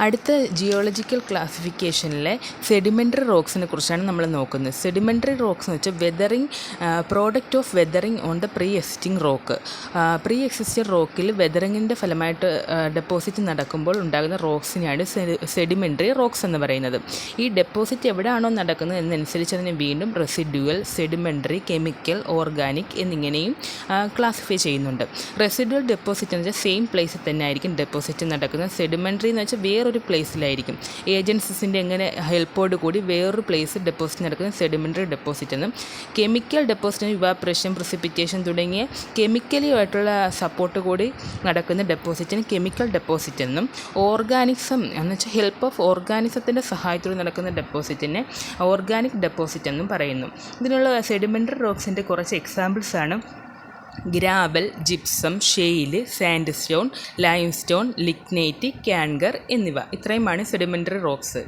അടുത്ത geological ക്ലാസിഫിക്കേഷനിലെ sedimentary റോക്സിനെ കുറിച്ചാണ് നമ്മൾ നോക്കുന്നത്. സെഡിമെൻ്ററി റോക്സ് എന്ന് വെച്ചാൽ weathering product of weathering on the pre existing rock. Pre existing റോക്കിൽ വെതറിങ്ങിൻ്റെ ഫലമായിട്ട് ഡെപ്പോസിറ്റ് നടക്കുമ്പോൾ ഉണ്ടാകുന്ന റോക്സിനെയാണ് സെഡിമെൻ്ററി റോക്സ് എന്ന് പറയുന്നത്. ഈ ഡെപ്പോസിറ്റ് എവിടെയാണോ നടക്കുന്നത് എന്നനുസരിച്ച് അതിനെ വീണ്ടും റെസിഡ്യൂവൽ, സെഡിമെൻ്ററി, കെമിക്കൽ, ഓർഗാനിക് എന്നിങ്ങനെയും ക്ലാസിഫൈ ചെയ്യുന്നുണ്ട്. റെസിഡ്യൂവൽ ഡെപ്പോസിറ്റ് എന്ന് വെച്ചാൽ സെയിം പ്ലേസിൽ തന്നെ ആയിരിക്കും ഡെപ്പോസിറ്റ് നടക്കുന്നത്. സെഡിമെൻ്ററി എന്ന് വെച്ചാൽ വേറൊരു പ്ലേസിലായിരിക്കും, ഏജൻസീസിൻ്റെ എങ്ങനെ ഹെൽപ്പോട് കൂടി വേറൊരു പ്ലേസിൽ ഡെപ്പോസിറ്റ് നടക്കുന്ന സെഡിമെൻ്ററി ഡെപ്പോസിറ്റ് എന്നും. കെമിക്കൽ ഡെപ്പോസിറ്റ് ഇവാപ്രേഷൻ, പ്രിസിപ്പിറ്റേഷൻ തുടങ്ങിയ കെമിക്കലുമായിട്ടുള്ള സപ്പോർട്ട് കൂടി നടക്കുന്ന ഡെപ്പോസിറ്റിന് കെമിക്കൽ ഡെപ്പോസിറ്റ് എന്നും. ഓർഗാനിസം എന്ന് വെച്ചാൽ ഹെൽപ്പ് ഓഫ് ഓർഗാനിസത്തിൻ്റെ സഹായത്തോടെ നടക്കുന്ന ഡെപ്പോസിറ്റിനെ ഓർഗാനിക് ഡെപ്പോസിറ്റ് എന്നും പറയുന്നു. ഇതിനുള്ള സെഡിമെൻ്ററി റോക്സിൻ്റെ കുറച്ച് എക്സാമ്പിൾസാണ് gravel, gypsum, ഷെയിൽ, sandstone, limestone, lignite, ക്യാൻഗർ എന്നിവ. ഇത്രയുമാണ് സെഡിമെൻ്ററി റോക്സ്.